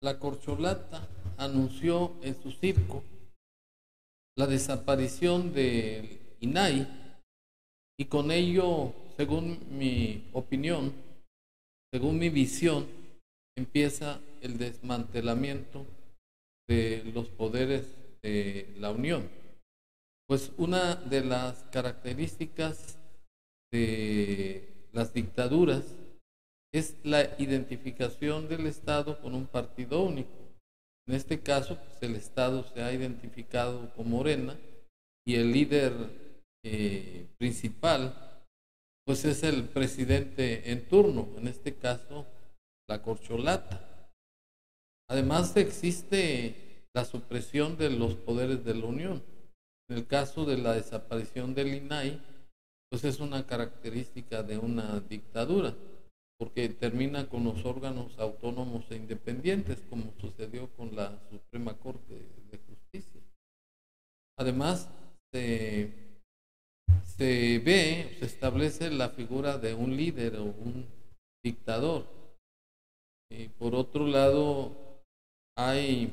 la corcholata anunció en su circo la desaparición del INAI y con ello, según mi opinión, según mi visión, empieza el desmantelamiento de los poderes de la Unión. Pues una de las características de las dictaduras es la identificación del Estado con un partido único. En este caso, pues, el Estado se ha identificado con Morena y el líder principal pues es el presidente en turno, en este caso la corcholata. Además existe la supresión de los poderes de la Unión. En el caso de la desaparición del INAI, pues es una característica de una dictadura, porque termina con los órganos autónomos e independientes, como sucedió con la Suprema Corte de Justicia. Además, se establece la figura de un líder o un dictador. Por otro lado, hay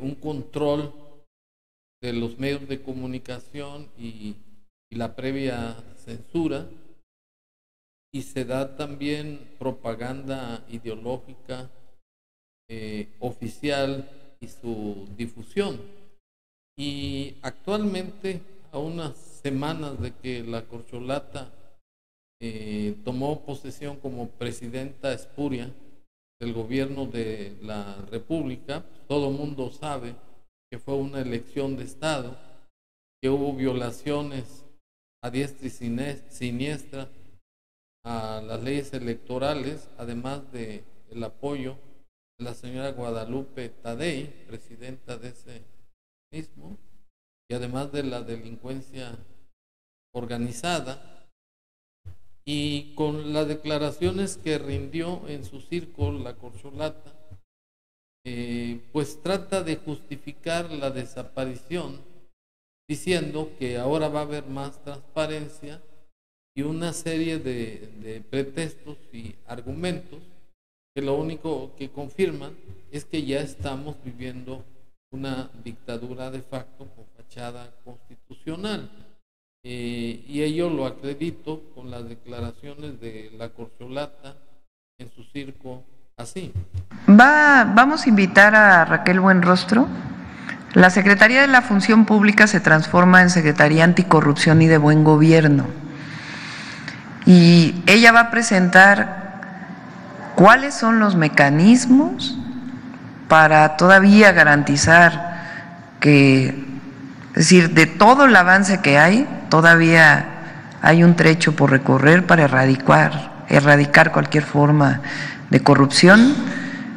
un control de los medios de comunicación y la previa censura, y se da también propaganda ideológica oficial y su difusión. Y actualmente, a unas semanas de que la corcholata tomó posesión como presidenta espuria del gobierno de la República, todo el mundo sabe que fue una elección de Estado, que hubo violaciones a diestra y siniestra a las leyes electorales, además de el apoyo de la señora Guadalupe Tadei, presidenta de ese mismo, y además de la delincuencia organizada. Y con las declaraciones que rindió en su circo la corcholata, pues trata de justificar la desaparición diciendo que ahora va a haber más transparencia y una serie de pretextos y argumentos que lo único que confirman es que ya estamos viviendo una dictadura de facto con fachada constitucional. Y ello lo acredito con las declaraciones de la corcholata en su circo así. Vamos a invitar a Raquel Buenrostro. La Secretaría de la Función Pública se transforma en Secretaría Anticorrupción y de Buen Gobierno. Y ella va a presentar cuáles son los mecanismos para todavía garantizar que, es decir, de todo el avance que hay, todavía hay un trecho por recorrer para erradicar cualquier forma de corrupción,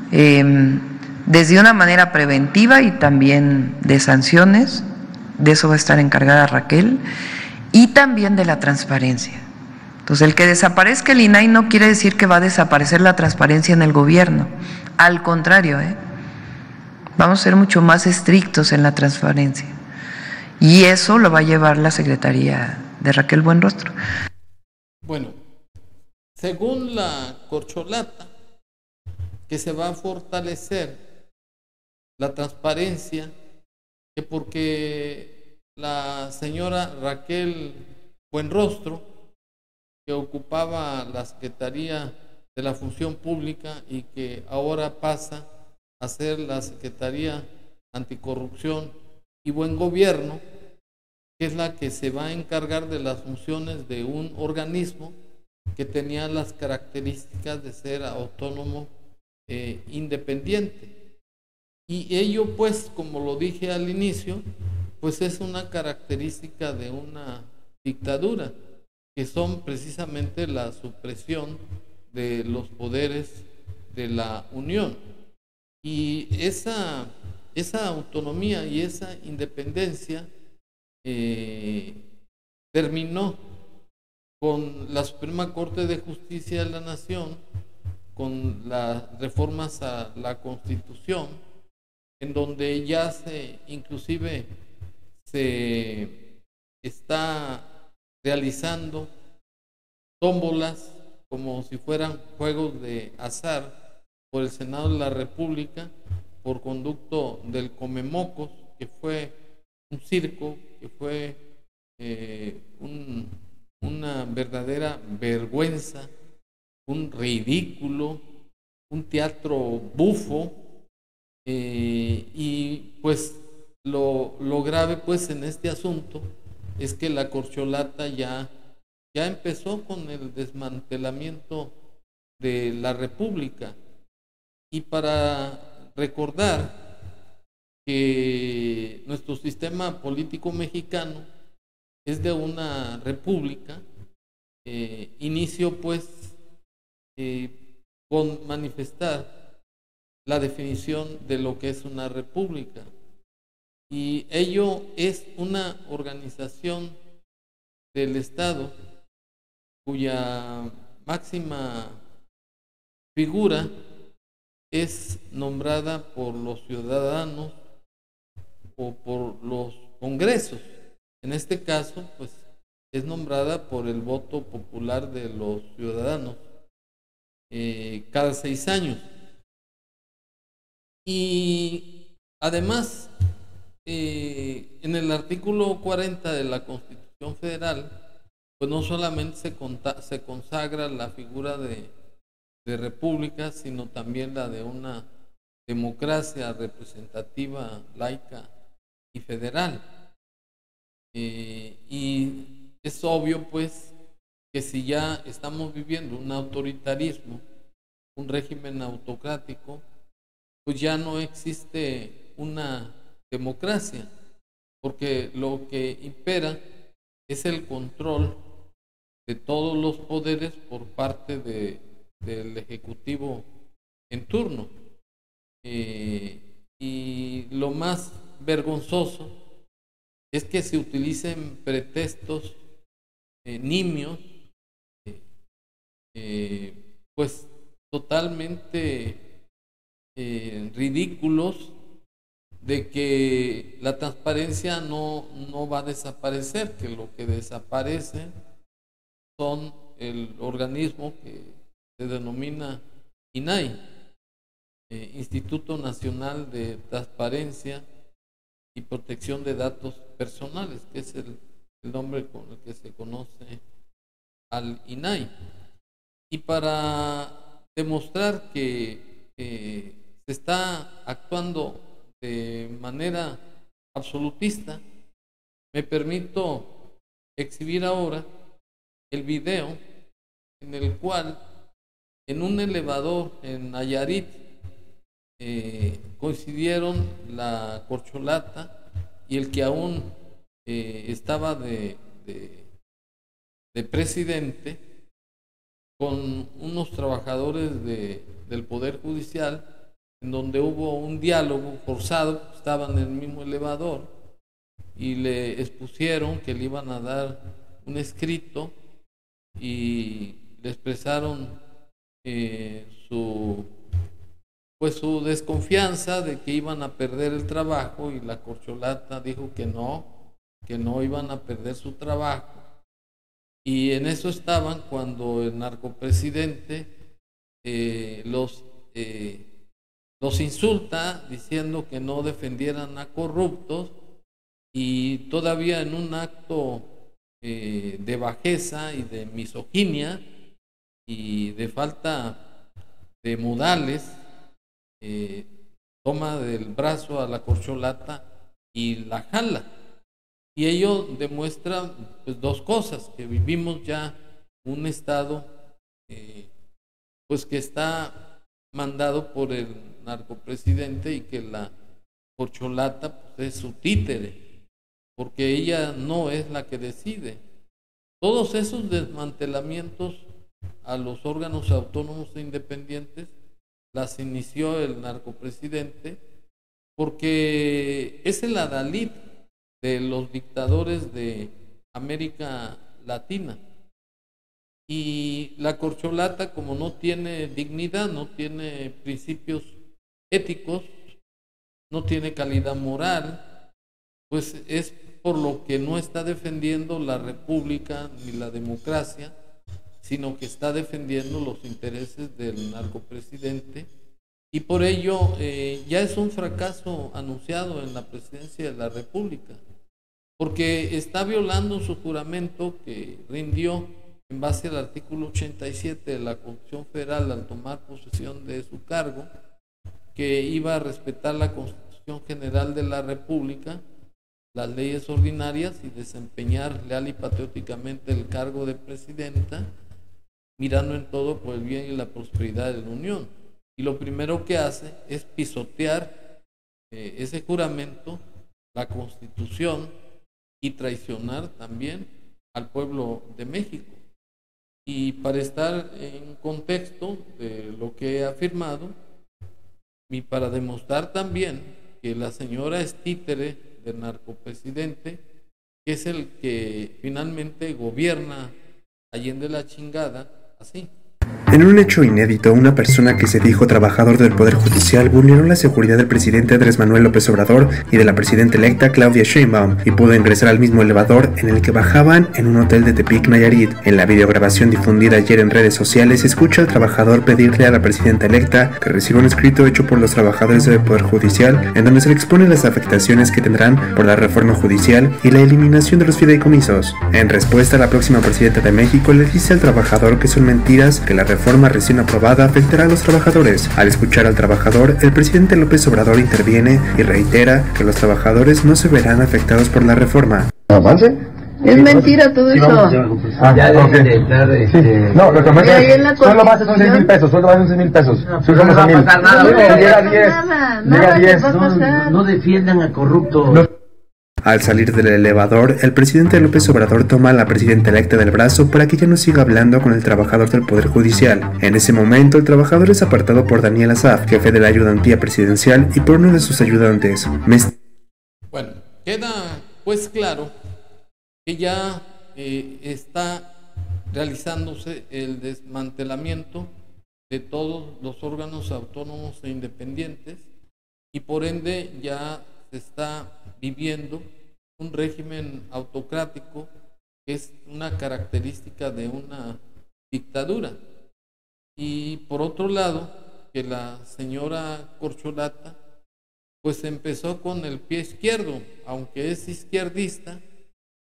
desde una manera preventiva y también de sanciones. De eso va a estar encargada Raquel, y también de la transparencia. Entonces, el que desaparezca el INAI no quiere decir que va a desaparecer la transparencia en el gobierno. Al contrario, vamos a ser mucho más estrictos en la transparencia. Y eso lo va a llevar la Secretaría de Raquel Buenrostro. Bueno, según la corcholata, que se va a fortalecer la transparencia, que porque la señora Raquel Buenrostro, que ocupaba la Secretaría de la Función Pública y que ahora pasa a ser la Secretaría Anticorrupción y Buen Gobierno, que es la que se va a encargar de las funciones de un organismo que tenía las características de ser autónomo independiente. Y ello, pues, como lo dije al inicio, pues es una característica de una dictadura, que son precisamente la supresión de los poderes de la Unión. Y esa autonomía y esa independencia terminó con la Suprema Corte de Justicia de la Nación, con las reformas a la Constitución, en donde ya inclusive se está realizando tómbolas como si fueran juegos de azar por el Senado de la República por conducto del Comemocos, que fue un circo, que fue una verdadera vergüenza, un ridículo, un teatro bufo, y pues lo grave pues en este asunto es que la corcholata ya empezó con el desmantelamiento de la República. Y para recordar que nuestro sistema político mexicano es de una república, inicio pues con manifestar la definición de lo que es una república, y ello es una organización del Estado cuya máxima figura es nombrada por los ciudadanos o por los congresos. En este caso, pues es nombrada por el voto popular de los ciudadanos cada 6 años. Y además, en el artículo 40 de la Constitución Federal, pues no solamente se consagra la figura de república, sino también la de una democracia representativa, laica y federal. Y es obvio pues que si ya estamos viviendo un autoritarismo, un régimen autocrático, pues ya no existe una democracia, porque lo que impera es el control de todos los poderes por parte del Ejecutivo en turno. Y lo más vergonzoso es que se utilicen pretextos nimios, pues totalmente ridículos, de que la transparencia no va a desaparecer, que lo que desaparece son el organismo que se denomina INAI, Instituto Nacional de Transparencia y Protección de Datos Personales, que es el nombre con el que se conoce al INAI. Y para demostrar que se está actuando de manera absolutista, me permito exhibir ahora el video en el cual en un elevador en Nayarit coincidieron la corcholata y el que aún estaba de presidente con unos trabajadores del Poder Judicial, en donde hubo un diálogo forzado. Estaban en el mismo elevador y le expusieron que le iban a dar un escrito y le expresaron su desconfianza de que iban a perder el trabajo, y la corcholata dijo que no iban a perder su trabajo. Y en eso estaban cuando el narcopresidente los insulta diciendo que no defendieran a corruptos, y todavía en un acto de bajeza y de misoginia y de falta de modales, toma del brazo a la corcholata y la jala. Y ello demuestra pues 2 cosas: que vivimos ya un estado pues que está mandado por el narcopresidente, y que la corcholata pues es su títere, porque ella no es la que decide. Todos esos desmantelamientos a los órganos autónomos e independientes las inició el narcopresidente, porque es el adalid de los dictadores de América Latina. Y la corcholata, como no tiene dignidad, no tiene principios éticos, no tiene calidad moral, pues es por lo que no está defendiendo la república ni la democracia, sino que está defendiendo los intereses del narcopresidente y por ello ya es un fracaso anunciado en la presidencia de la República, porque está violando su juramento que rindió en base al artículo 87 de la Constitución Federal al tomar posesión de su cargo, que iba a respetar la Constitución General de la República, las leyes ordinarias y desempeñar leal y patrióticamente el cargo de presidenta, mirando en todo por el bien y la prosperidad de la Unión. Y lo primero que hace es pisotear ese juramento, la Constitución, y traicionar también al pueblo de México. Y para estar en contexto de lo que he afirmado, y para demostrar también que la señora es títere del narcopresidente, que es el que finalmente gobierna Allende la chingada, así. En un hecho inédito, una persona que se dijo trabajador del Poder Judicial vulneró la seguridad del presidente Andrés Manuel López Obrador y de la presidenta electa Claudia Sheinbaum y pudo ingresar al mismo elevador en el que bajaban en un hotel de Tepic, Nayarit. En la videograbación difundida ayer en redes sociales, se escucha al trabajador pedirle a la presidenta electa que reciba un escrito hecho por los trabajadores del Poder Judicial en donde se le expone las afectaciones que tendrán por la reforma judicial y la eliminación de los fideicomisos. En respuesta, la próxima presidenta de México le dice al trabajador que son mentiras, que la reforma recién aprobada afectará a los trabajadores. Al escuchar al trabajador, el presidente López Obrador interviene y reitera que los trabajadores no se verán afectados por la reforma. ¿Avance? Es mentira todo eso. Ya deben de estar, No, lo que me ahí en la sueldo base son 6,000 pesos, sueldo base son 6,000 pesos. Si somos a 1,000. No va a pasar nada. Llega a 10. Llega a 10. No defiendan a corruptos. Al salir del elevador, el presidente López Obrador toma a la presidenta electa del brazo para que ella no siga hablando con el trabajador del Poder Judicial. En ese momento, el trabajador es apartado por Daniel Asaf, jefe de la ayudantía presidencial, y por uno de sus ayudantes. Bueno, queda pues claro que ya está realizándose el desmantelamiento de todos los órganos autónomos e independientes y por ende ya se está viviendo un régimen autocrático que es una característica de una dictadura. Y por otro lado, que la señora Corcholata pues empezó con el pie izquierdo, aunque es izquierdista,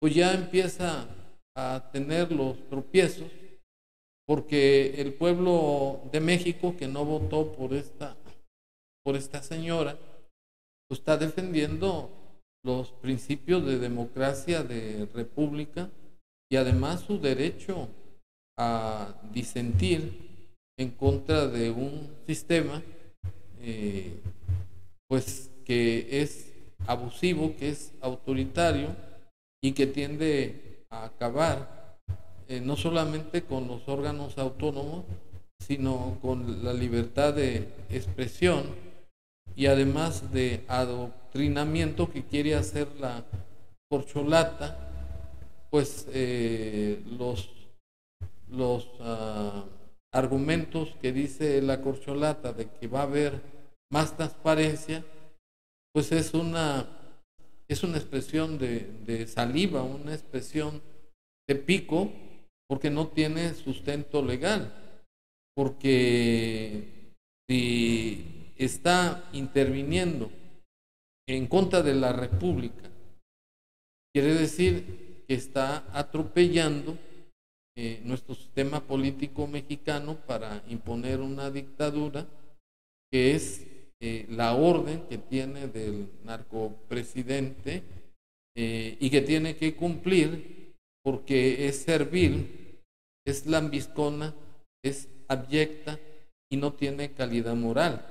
pues ya empieza a tener los tropiezos, porque el pueblo de México que no votó por esta señora, pues está defendiendo los principios de democracia, de república y además su derecho a disentir en contra de un sistema pues que es abusivo, que es autoritario y que tiende a acabar no solamente con los órganos autónomos, sino con la libertad de expresión y además de adoctrinamiento que quiere hacer la Corcholata, pues los argumentos que dice la Corcholata de que va a haber más transparencia, pues es una expresión de saliva, una expresión de pico, porque no tiene sustento legal, porque si está interviniendo en contra de la República, quiere decir que está atropellando nuestro sistema político mexicano para imponer una dictadura que es la orden que tiene del narcopresidente y que tiene que cumplir porque es servil, es lambiscona, es abyecta y no tiene calidad moral,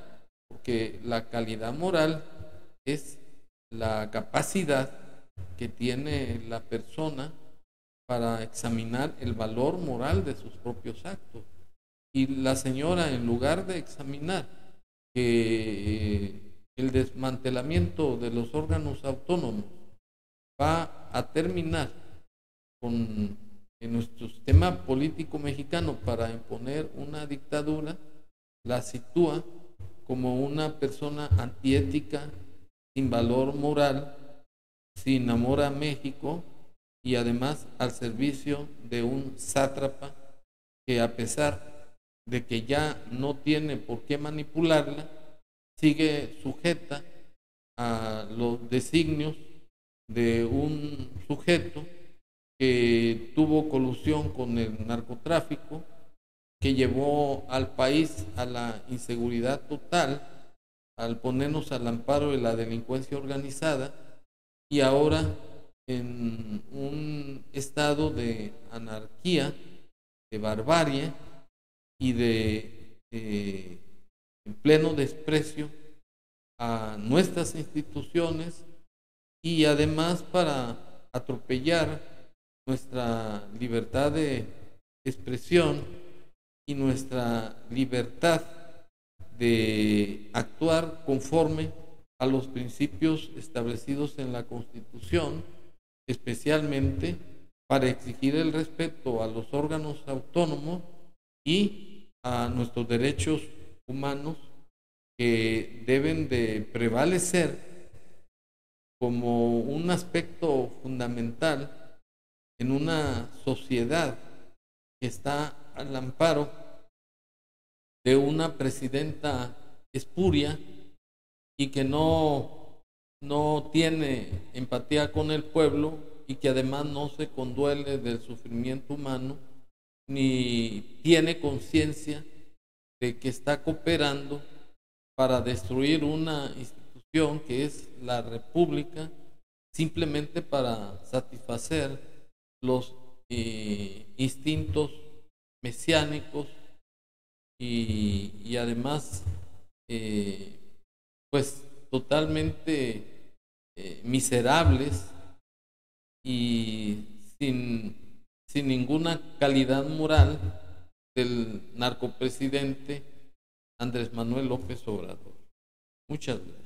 porque la calidad moral es la capacidad que tiene la persona para examinar el valor moral de sus propios actos. Y la señora, en lugar de examinar que el desmantelamiento de los órganos autónomos va a terminar con en nuestro sistema político mexicano para imponer una dictadura, la sitúa como una persona antiética, sin valor moral, sin amor a México y además al servicio de un sátrapa que, a pesar de que ya no tiene por qué manipularla, sigue sujeta a los designios de un sujeto que tuvo colusión con el narcotráfico, que llevó al país a la inseguridad total, al ponernos al amparo de la delincuencia organizada, y ahora en un estado de anarquía, de barbarie y de en pleno desprecio a nuestras instituciones, y además para atropellar nuestra libertad de expresión y nuestra libertad de actuar conforme a los principios establecidos en la Constitución, especialmente para exigir el respeto a los órganos autónomos y a nuestros derechos humanos, que deben de prevalecer como un aspecto fundamental en una sociedad que está al amparo de una presidenta espuria y que no tiene empatía con el pueblo, y que además no se conduele del sufrimiento humano, ni tiene conciencia de que está cooperando para destruir una institución que es la República, simplemente para satisfacer los instintos mesiánicos y además pues totalmente miserables y sin ninguna calidad moral del narcopresidente Andrés Manuel López Obrador. Muchas gracias.